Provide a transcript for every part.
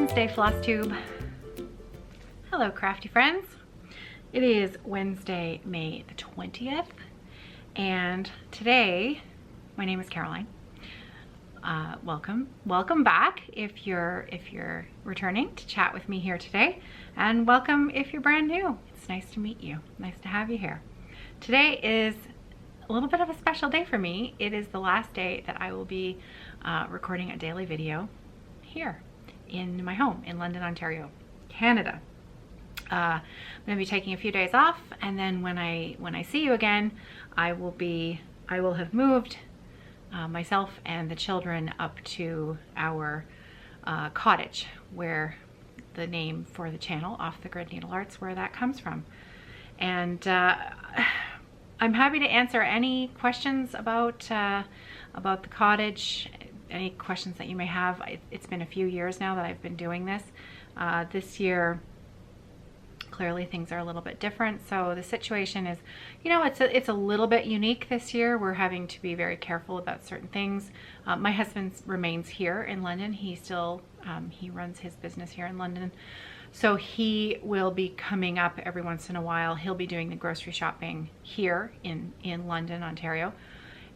Wednesday, Flosstube. Hello, crafty friends. It is Wednesday, May the 20th, and today, my name is Caroline. Welcome back if you're returning to chat with me here today, and welcome if you're brand new. It's nice to meet you. Nice to have you here. Today is a little bit of a special day for me. It is the last day that I will be recording a daily video here in my home in London, Ontario, Canada. I'm going to be taking a few days off, and then when I see you again, I will have moved myself and the children up to our cottage, where the name for the channel, Off the Grid Needlearts, where that comes from. And I'm happy to answer any questions about the cottage, any questions that you may have. It's been a few years now that I've been doing this. This year, clearly things are a little bit different. So the situation is, you know, it's a little bit unique this year. We're having to be very careful about certain things. My husband remains here in London. He still, he runs his business here in London. So he will be coming up every once in a while. He'll be doing the grocery shopping here in London, Ontario.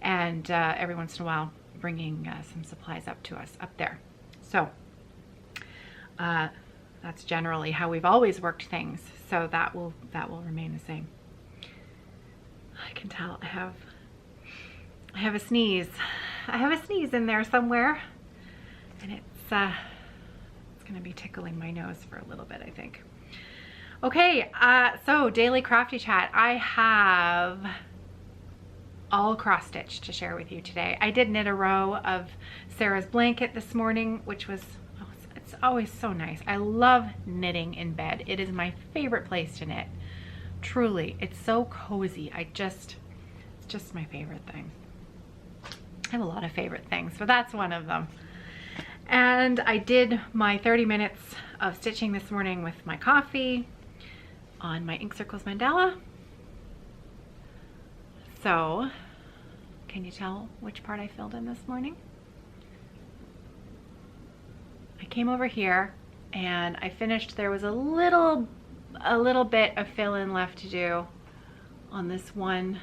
And every once in a while bringing some supplies up to us up there. So that's generally how we've always worked things. So that will remain the same. I can tell I have a sneeze. I have a sneeze in there somewhere, and it's gonna be tickling my nose for a little bit, I think. Okay, so daily crafty chat. I have all cross stitch to share with you today. I did knit a row of Sarah's blanket this morning, which was, it's always so nice. I love knitting in bed. It is my favorite place to knit. Truly, it's so cozy. It's just my favorite thing. I have a lot of favorite things, but that's one of them. And I did my 30 minutes of stitching this morning with my coffee on my ink Circles Mandala. So, can you tell which part I filled in this morning? I came over here and I finished. There was a little bit of fill-in left to do on this one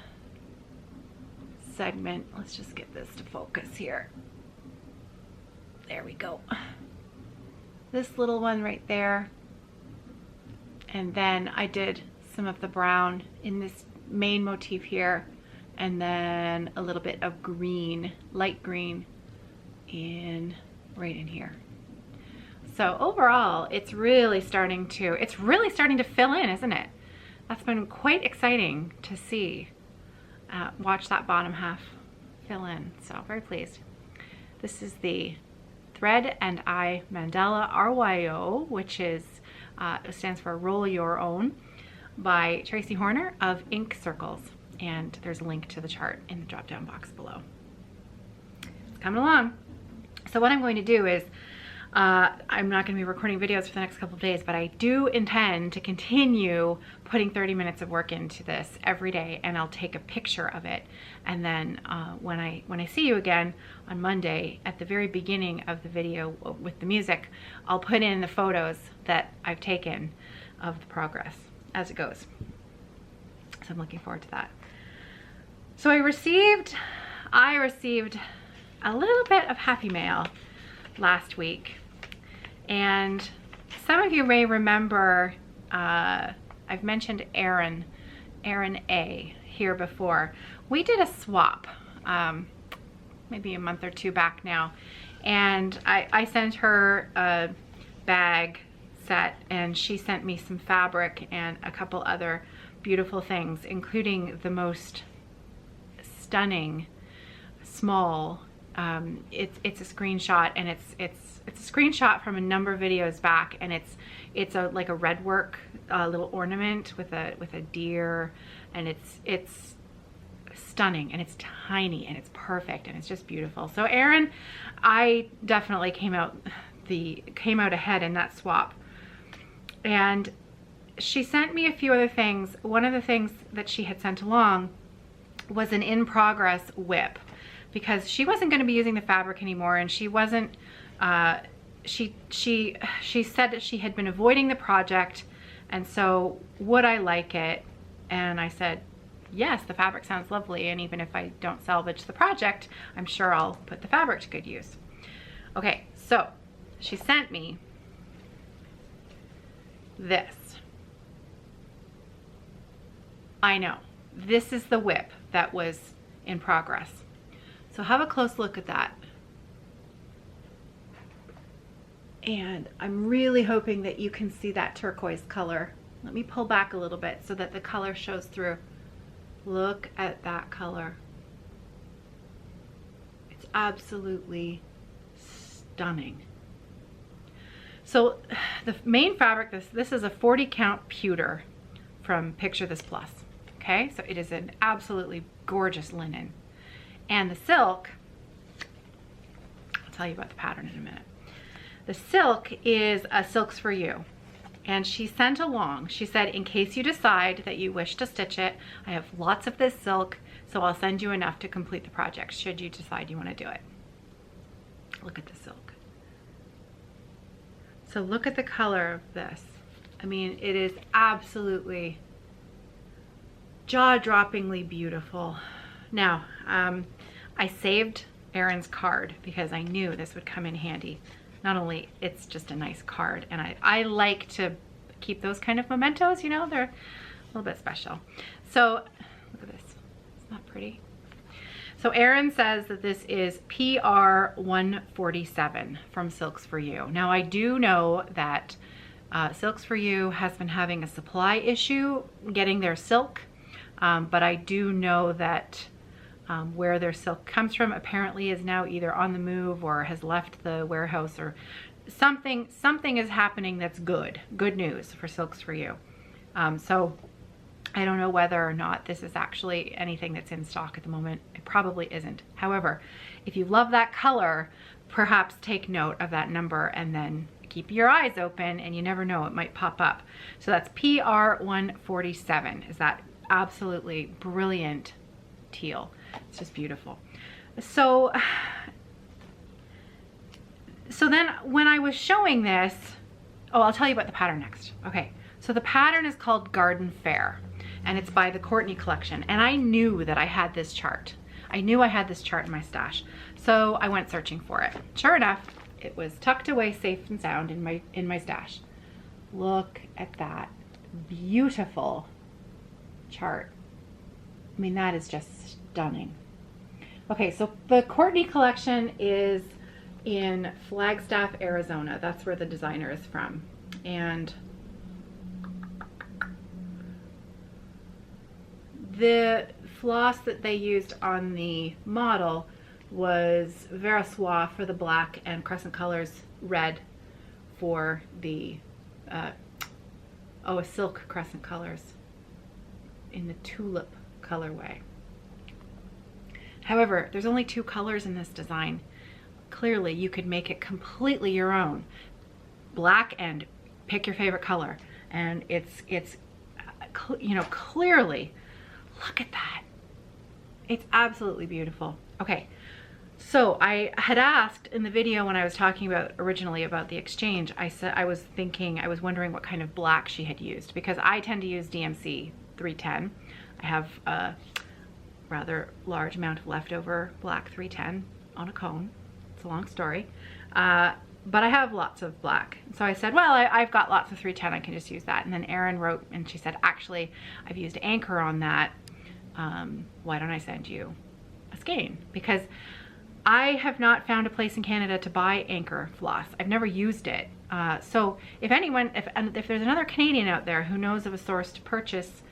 segment. Let's just get this to focus here. There we go. This little one right there. And then I did some of the brown in this main motif here, and then a little bit of green, light green, right in here. So overall, it's really starting to fill in, isn't it? That's been quite exciting to see. Watch that bottom half fill in. So very pleased. This is the Thread and Eye Mandala RYO, which is stands for Roll Your Own, by Tracy Horner of Ink Circles. And there's a link to the chart in the drop down box below. It's coming along. So what I'm going to do is, I'm not going to be recording videos for the next couple of days, but I do intend to continue putting 30 minutes of work into this every day, and I'll take a picture of it. And then when I see you again on Monday, at the very beginning of the video with the music, I'll put in the photos that I've taken of the progress as it goes. So I'm looking forward to that. So I received a little bit of happy mail last week, and some of you may remember I've mentioned Erin A here before. We did a swap maybe a month or two back now, and I sent her a bag set, and she sent me some fabric and a couple other beautiful things, including the most stunning small, it's a screenshot, and it's a screenshot from a number of videos back, and it's like a red work little ornament with a deer, and it's stunning, and it's tiny, and it's perfect, and it's just beautiful. So Erin, I definitely came out ahead in that swap, and she sent me a few other things. One of the things that she had sent along was an in-progress whip, because she wasn't going to be using the fabric anymore, and she wasn't she said that she had been avoiding the project, and so would I like it? And I said, yes, the fabric sounds lovely, and even if I don't salvage the project, I'm sure I'll put the fabric to good use. Okay, so she sent me this. I know, this is the whip that was in progress. So have a close look at that. And I'm really hoping that you can see that turquoise color. Let me pull back a little bit so that the color shows through. Look at that color. It's absolutely stunning. So the main fabric, this is a 40 count pewter from Picture This Plus. Okay, so it is an absolutely gorgeous linen. And the silk, I'll tell you about the pattern in a minute. The silk is a Silks for You. And she sent along, she said, in case you decide that you wish to stitch it, I have lots of this silk, so I'll send you enough to complete the project should you decide you want to do it. Look at the silk. So look at the color of this. I mean, it is absolutely jaw-droppingly beautiful. Now, I saved Erin's card because I knew this would come in handy. Not only it's just a nice card, and I like to keep those kind of mementos, you know, they're a little bit special. So look at this, isn't that pretty? So Erin says that this is PR 147 from Silks for You. Now I do know that Silks for You has been having a supply issue getting their silk, but I do know that where their silk comes from apparently is now either on the move or has left the warehouse, or something is happening that's good news for Silks for You. So I don't know whether or not this is actually anything that's in stock at the moment. It probably isn't. However, if you love that color, perhaps take note of that number and then keep your eyes open, and you never know, it might pop up. So that's PR 147 is that absolutely brilliant teal. It's just beautiful. So then when I was showing this, oh, I'll tell you about the pattern next. Okay, so the pattern is called Garden Fair, and it's by the Courtney collection. And I knew that I had this chart. I knew I had this chart in my stash. So I went searching for it. Sure enough, it was tucked away safe and sound in my stash. Look at that beautiful chart. I mean, that is just stunning. Okay, so the Courtney collection is in Flagstaff, Arizona. That's where the designer is from. And the floss that they used on the model was Versoix for the black and Crescent Colors red for the a silk Crescent Colors in the tulip colorway. However, there's only 2 colors in this design. Clearly, you could make it completely your own. Black and pick your favorite color. And it's you know, clearly, look at that. It's absolutely beautiful. Okay, so I had asked in the video when I was talking about originally about the exchange, I said I was wondering what kind of black she had used, because I tend to use DMC 310. I have a rather large amount of leftover black 310 on a cone. It's a long story, but I have lots of black. So I said, well, I've got lots of 310, I can just use that. And then Erin wrote and she said, actually, I've used Anchor on that. Why don't I send you a skein? Because I have not found a place in Canada to buy Anchor floss. I've never used it. So if anyone, if there's another Canadian out there who knows of a source to purchase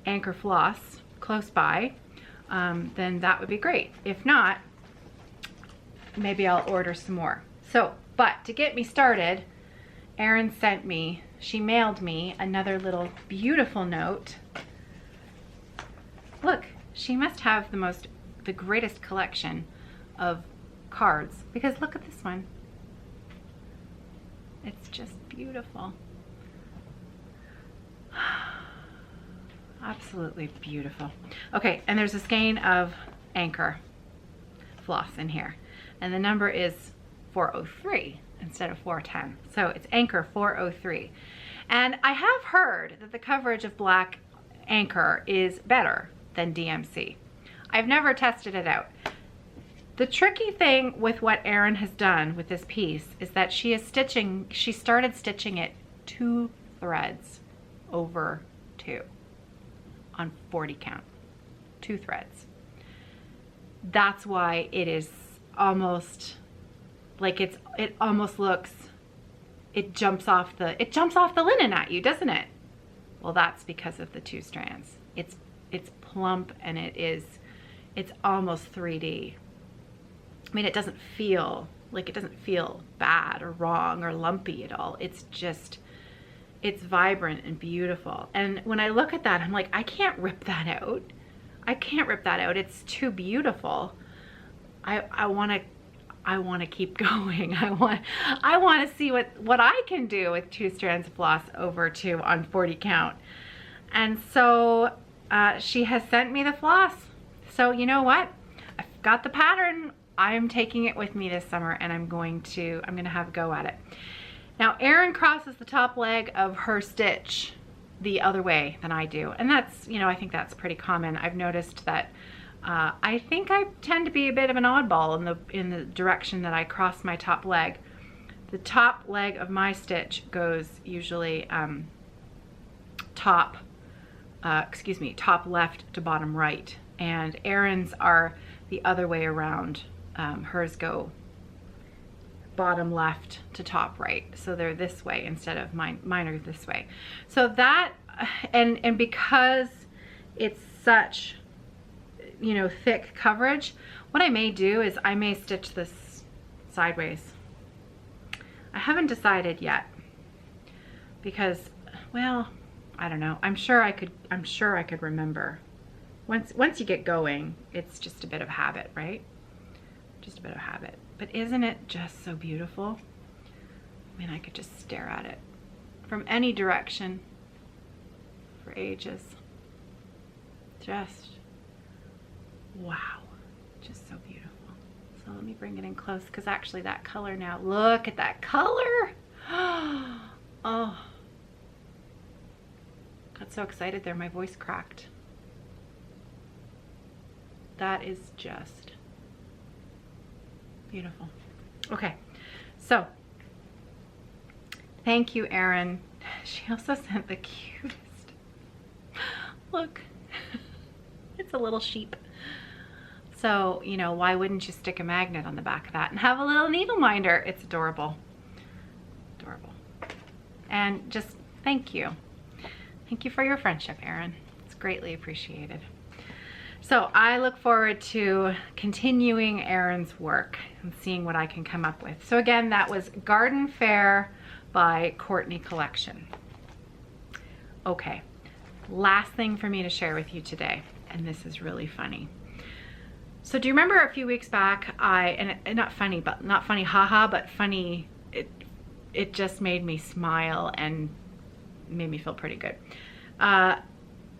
Anchor floss close by, then that would be great. If not, maybe I'll order some more. So, but to get me started, Erin she mailed me another little beautiful note. Look, she must have the greatest collection of cards, because look at this one. It's just beautiful. Absolutely beautiful. Okay, and there's a skein of Anchor floss in here, and the number is 403. instead of 410. So it's Anchor 403. And I have heard that the coverage of black Anchor is better than DMC. I've never tested it out. The tricky thing with what Erin has done with this piece is that she started stitching it 2 threads over 2 on 40 count. 2 threads. That's why it is almost like it almost looks, it jumps off the linen at you, doesn't it? Well, that's because of the 2 strands. It's plump and it's almost 3D. I mean, it doesn't feel bad or wrong or lumpy at all. It's vibrant and beautiful. And when I look at that, I'm like, I can't rip that out. I can't rip that out. It's too beautiful. I want to keep going. I want to see what I can do with 2 strands of floss over 2 on 40 count. And so she has sent me the floss. So you know what? I've got the pattern. I'm taking it with me this summer, and I'm going to have a go at it. Now, Erin crosses the top leg of her stitch the other way than I do, and that's, I think that's pretty common. I've noticed that I think I tend to be a bit of an oddball in the direction that I cross my top leg. The top leg of my stitch goes usually top left to bottom right, and Erin's are the other way around. Hers go bottom left to top right, so they're this way instead of mine are this way. So that, and because it's such thick coverage, what I may do is I may stitch this sideways. I haven't decided yet because, well, I don't know. I'm sure I could remember. Once you get going, it's just a bit of habit, right? Just a bit of habit. But isn't it just so beautiful? I mean, I could just stare at it from any direction for ages. Just, wow, just so beautiful. So let me bring it in close, because actually that color now, look at that color. Oh, got so excited there, my voice cracked. That is just beautiful. Okay, so thank you, Erin. She also sent the cutest. Look, it's a little sheep. So, why wouldn't you stick a magnet on the back of that and have a little needle minder? It's adorable. Adorable. And just thank you. Thank you for your friendship, Erin. It's greatly appreciated. So I look forward to continuing Erin's work and seeing what I can come up with. So again, that was Garden Fair by Courtney Collection. Okay, last thing for me to share with you today, and this is really funny. So do you remember a few weeks back, not funny, haha, but funny, it just made me smile and made me feel pretty good.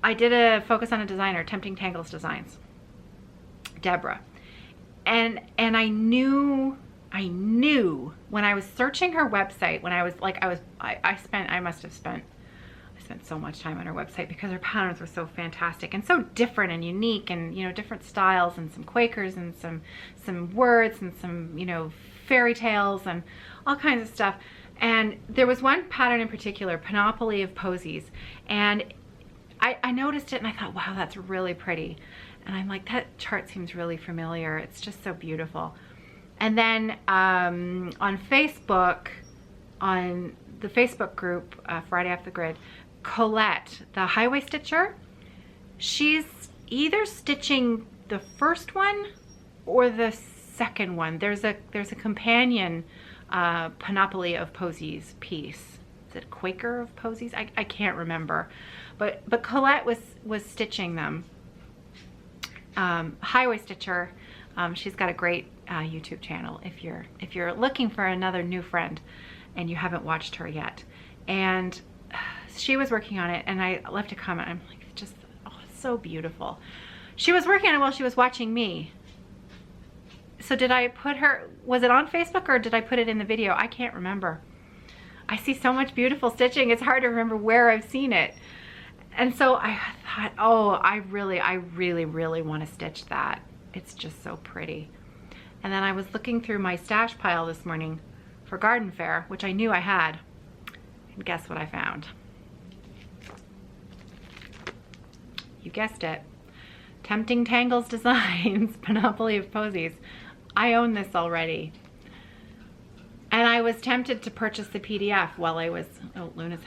I did a focus on a designer, Tempting Tangles Designs, Deborah, and I knew when I was searching her website, when I was like, I spent so much time on her website because her patterns were so fantastic and so different and unique, and different styles, and some Quakers and some words and some fairy tales and all kinds of stuff. And there was one pattern in particular, Panoply of Posies, and I noticed it and I thought, wow, that's really pretty. And I'm like, that chart seems really familiar. It's just so beautiful. And then on Facebook, on the Facebook group, Friday Off the Grid, Colette, the highway stitcher, she's either stitching the first one or the second one. There's a companion Panoply of Posies piece. Is it Quaker of Posies? I can't remember. But Colette was stitching them. Highway Stitcher, she's got a great YouTube channel if you're looking for another new friend and you haven't watched her yet. And she was working on it, and I left a comment. I'm like, just, oh, it's so beautiful. She was working on it while she was watching me So did I put her, was it on Facebook or did I put it in the video? I can't remember. I see so much beautiful stitching. It's hard to remember where I've seen it. And so I thought, oh, I really want to stitch that. It's just so pretty. And then I was looking through my stash pile this morning for garden fare, which I knew I had. And guess what I found? You guessed it. Tempting Tangles Designs, Panoply of Posies. I own this already. And I was tempted to purchase the PDF while I was, oh, Luna's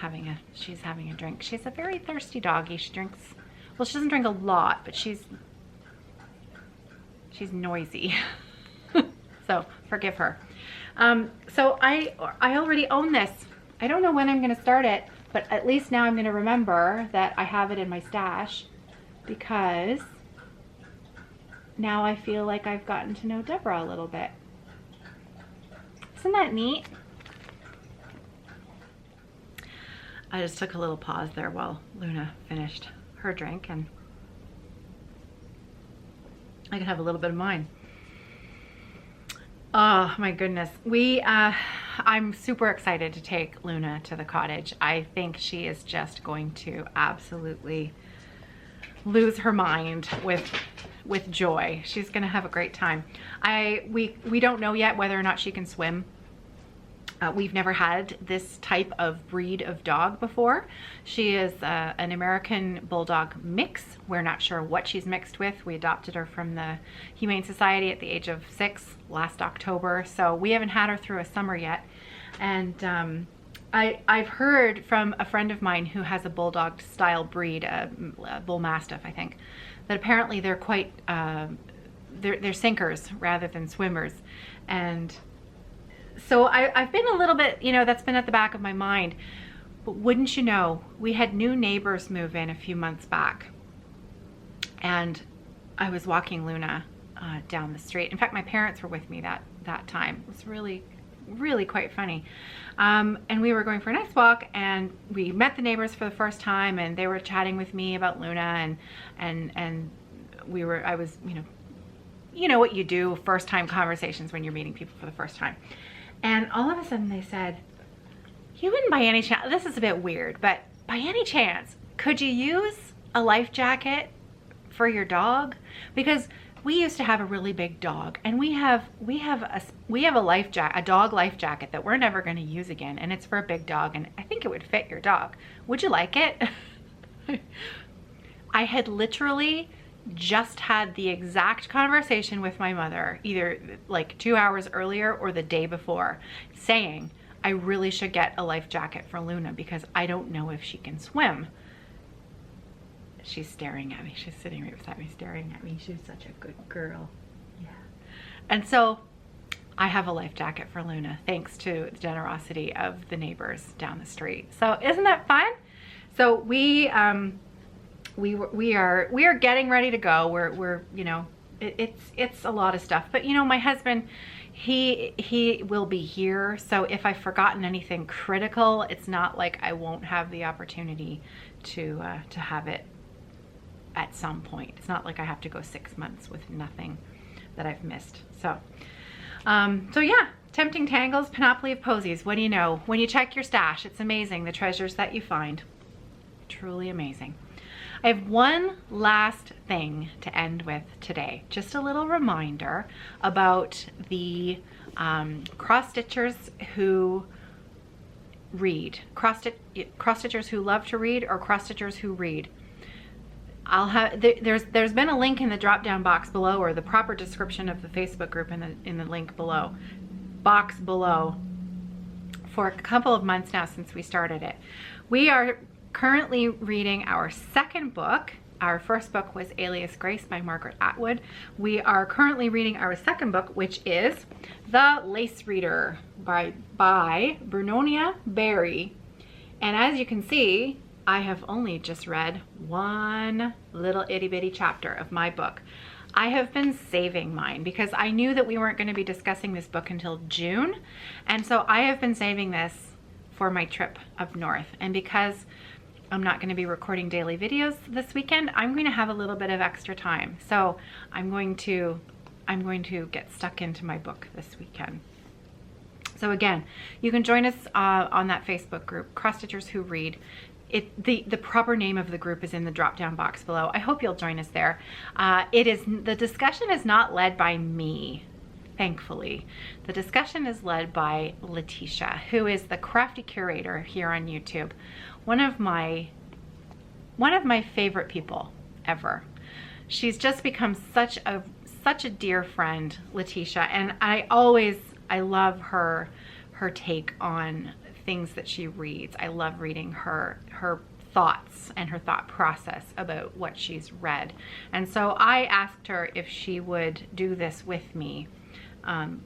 she's having a drink. She's a very thirsty doggy. She drinks, well, she doesn't drink a lot, but she's noisy. So forgive her. So I already own this. I don't know when I'm gonna start it, but at least now I'm gonna remember that I have it in my stash, because now I feel like I've gotten to know Deborah a little bit. Isn't that neat? I just took a little pause there while Luna finished her drink, and I can have a little bit of mine. Oh my goodness. I'm super excited to take Luna to the cottage. I think she is just going to absolutely lose her mind with joy. She's gonna have a great time. We don't know yet whether or not she can swim. We've never had this type of breed of dog before. She is an American Bulldog mix. We're not sure what she's mixed with. We adopted her from the Humane Society at the age of 6 last October, so we haven't had her through a summer yet. And I've heard from a friend of mine who has a Bulldog style breed, a Bull Mastiff, I think, that apparently they're quite, they're sinkers rather than swimmers. And so I've been a little bit, you know, that's been at the back of my mind. But wouldn't you know, we had new neighbors move in a few months back. And I was walking Luna down the street. In fact, my parents were with me that time. It was really quite funny. And we were going for a nice walk, and we met the neighbors for the first time, and they were chatting with me about Luna, and I was, you know what you do, first time conversations when you're meeting people for the first time. And all of a sudden they said, you wouldn't by any chance, this is a bit weird, but by any chance, could you use a life jacket for your dog? Because we used to have a really big dog, and we have a life jacket, a dog life jacket that we're never going to use again, and it's for a big dog, and I think it would fit your dog. Would you like it? I had literally just had the exact conversation with my mother, either like 2 hours earlier or the day before, saying I really should get a life jacket for Luna because I don't know if she can swim. She's staring at me. She's sitting right beside me staring at me. She's such a good girl. Yeah. And so I have a life jacket for Luna, thanks to the generosity of the neighbors down the street. So isn't that fun? So we are getting ready to go. We're it's a lot of stuff. But my husband, he will be here. So if I've forgotten anything critical, it's not like I won't have the opportunity to have it at some point. It's not like I have to go 6 months with nothing that I've missed. So yeah, Tempting Tangles, Panoply of Posies. What do you know? When you check your stash, it's amazing the treasures that you find. Truly amazing. I have one last thing to end with today. Just a little reminder about the cross-stitchers who read. Cross-stitchers who love to read, or cross-stitchers who read. There's been a link in the drop-down box below, or the proper description of the Facebook group in the link below, box below, for a couple of months now since we started it. We are currently reading our second book. Our first book was Alias Grace by Margaret Atwood. We are currently reading our second book, which is The Lace Reader by Brunonia Barry. And as you can see, I have only just read one little itty bitty chapter of my book. I have been saving mine because I knew that we weren't going to be discussing this book until June. And so I have been saving this for my trip up north. And because I'm not going to be recording daily videos this weekend, I'm going to have a little bit of extra time. So I'm going to I'm going to get stuck into my book this weekend. So again, you can join us on that Facebook group, Cross Stitchers Who Read. The proper name of the group is in the drop-down box below. I hope you'll join us there. The discussion is not led by me, thankfully. The discussion is led by Letitia, who is the crafty curator here on YouTube. One of my favorite people ever. She's just become such a dear friend, Letitia, and I love her take on things that she reads. I love reading her thoughts and her thought process about what she's read. And so I asked her if she would do this with me,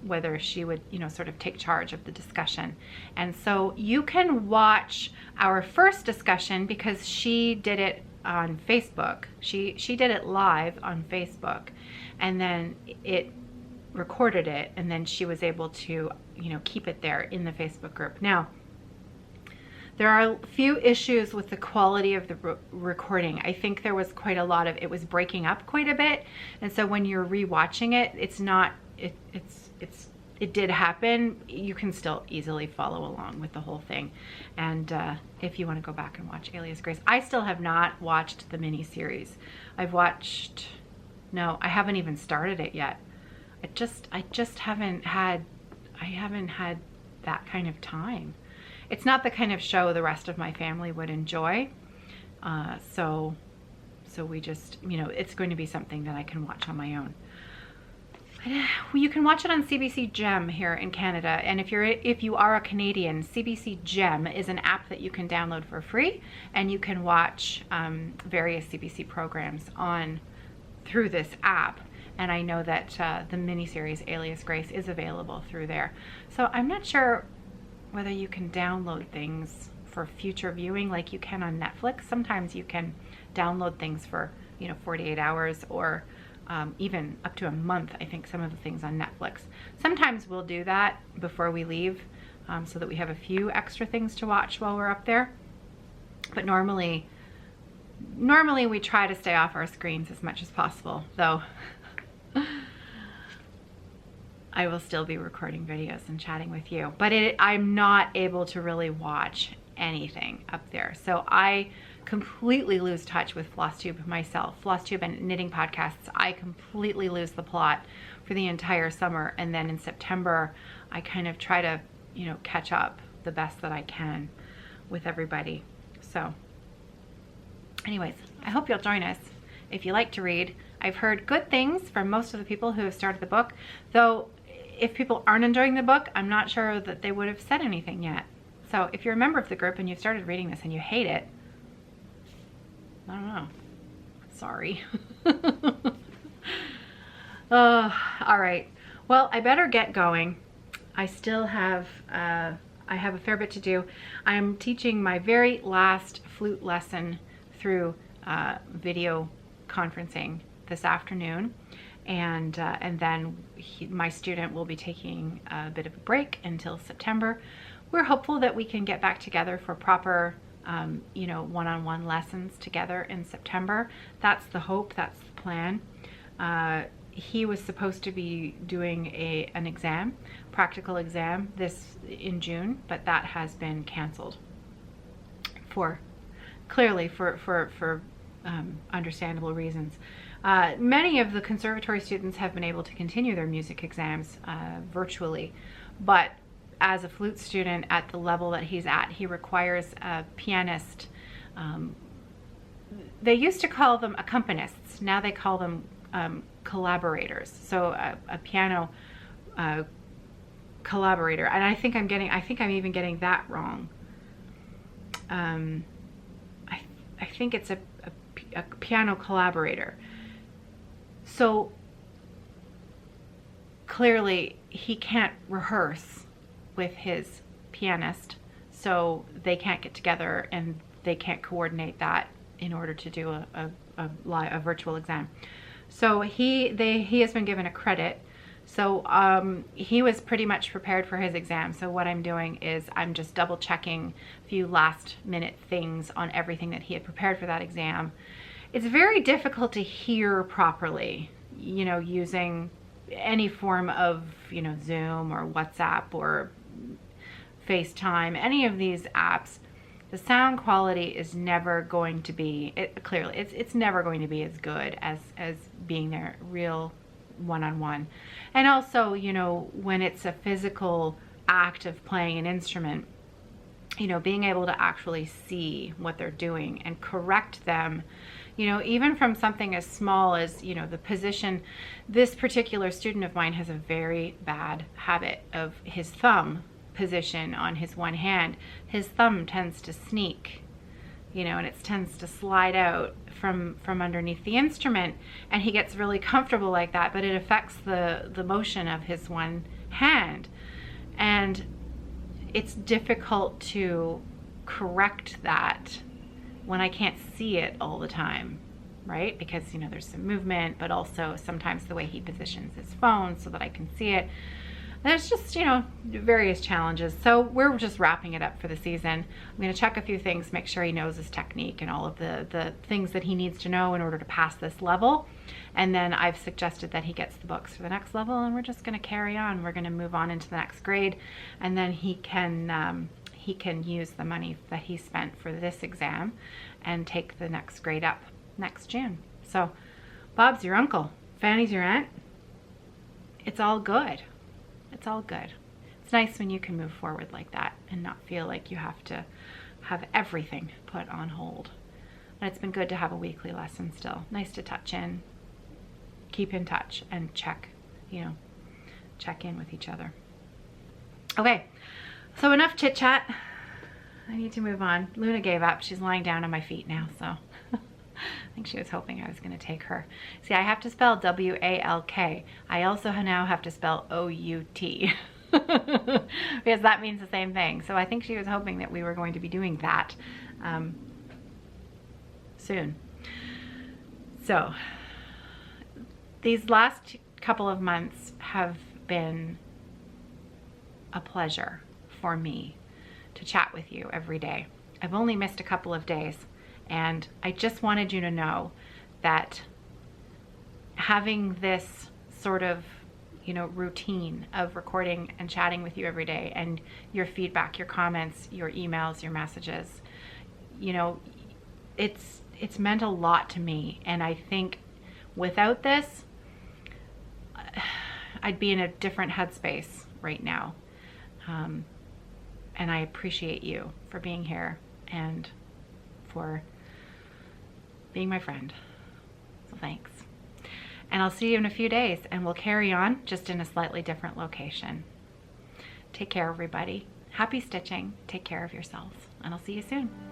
whether she would, sort of take charge of the discussion. And so you can watch our first discussion because she did it on Facebook. She did it live on Facebook, and then it recorded it, and then she was able to, keep it there in the Facebook group. Now, there are a few issues with the quality of the recording. I think there was quite a lot of, it was breaking up quite a bit. And so when you're rewatching it, it did happen. You can still easily follow along with the whole thing. And if you want to go back and watch Alias Grace, I still have not watched the mini series. I haven't even started it yet. I just haven't had that kind of time. It's not the kind of show the rest of my family would enjoy. So we just, it's going to be something that I can watch on my own. You can watch it on CBC Gem here in Canada, and if you are a Canadian, CBC Gem is an app that you can download for free, and you can watch various CBC programs through this app. And I know that the miniseries Alias Grace is available through there. So I'm not sure whether you can download things for future viewing like you can on Netflix. Sometimes you can download things for 48 hours or even up to a month. I think some of the things on Netflix. Sometimes we'll do that before we leave so that we have a few extra things to watch while we're up there. But normally we try to stay off our screens as much as possible, though I will still be recording videos and chatting with you. But I'm not able to really watch anything up there. So I completely lose touch with Flosstube myself. Flosstube and knitting podcasts, I completely lose the plot for the entire summer. And then in September, I kind of try to, catch up the best that I can with everybody. So anyways, I hope you'll join us if you like to read. I've heard good things from most of the people who have started the book, though if people aren't enjoying the book, I'm not sure that they would have said anything yet. So if you're a member of the group and you've started reading this and you hate it, I don't know. Sorry. All right. Well, I better get going. I still have, I have a fair bit to do. I'm teaching my very last flute lesson through video conferencing this afternoon. And then my student will be taking a bit of a break until September. We're hopeful that we can get back together for proper, one-on-one lessons together in September. That's the hope, that's the plan. He was supposed to be doing an exam, practical exam, in June, but that has been canceled for understandable reasons. Many of the conservatory students have been able to continue their music exams virtually, but as a flute student at the level that he's at, he requires a pianist. They used to call them accompanists. Now they call them collaborators. So a piano collaborator. And I think I'm even getting that wrong. I think it's a piano collaborator. So clearly he can't rehearse with his pianist, so they can't get together and they can't coordinate that in order to do a virtual exam. So he has been given a credit. So he was pretty much prepared for his exam. So what I'm doing is I'm just double checking a few last minute things on everything that he had prepared for that exam. It's very difficult to hear properly, using any form of, you know, Zoom or WhatsApp or FaceTime, any of these apps, the sound quality is never going to be, clearly, it's never going to be as good as being there real one-on-one. And also, you know, when it's a physical act of playing an instrument, you know, being able to actually see what they're doing and correct them, you know, even from something as small as, you know, the position. This particular student of mine has a very bad habit of his thumb position on his one hand. His thumb tends to sneak, you know, and it tends to slide out from underneath the instrument, and he gets really comfortable like that, but it affects the motion of his one hand. And it's difficult to correct that when I can't see it all the time, right? Because, you know, there's some movement, but also sometimes the way he positions his phone so that I can see it. There's just, you know, various challenges. So we're just wrapping it up for the season. I'm going to check a few things, make sure he knows his technique and all of the things that he needs to know in order to pass this level. And then I've suggested that he gets the books for the next level, and we're just going to carry on. We're going to move on into the next grade, and then he can use the money that he spent for this exam and take the next grade up next June. So Bob's your uncle, Fanny's your aunt. It's all good. It's all good. It's nice when you can move forward like that and not feel like you have to have everything put on hold. And it's been good to have a weekly lesson still. Nice to touch in, keep in touch, and check, you know, check in with each other. Okay, so enough chit chat. I need to move on. Luna gave up. She's lying down on my feet now, so I think she was hoping I was going to take her. See, I have to spell W-A-L-K. I also now have to spell O-U-T because that means the same thing. So I think she was hoping that we were going to be doing that soon. So these last couple of months have been a pleasure for me to chat with you every day. I've only missed a couple of days, and I just wanted you to know that having this sort of, you know, routine of recording and chatting with you every day, and your feedback, your comments, your emails, your messages, you know, it's meant a lot to me. And I think without this, I'd be in a different headspace right now. And I appreciate you for being here and for being my friend. So thanks. And I'll see you in a few days, and we'll carry on just in a slightly different location. Take care, everybody. Happy stitching. Take care of yourselves, and I'll see you soon.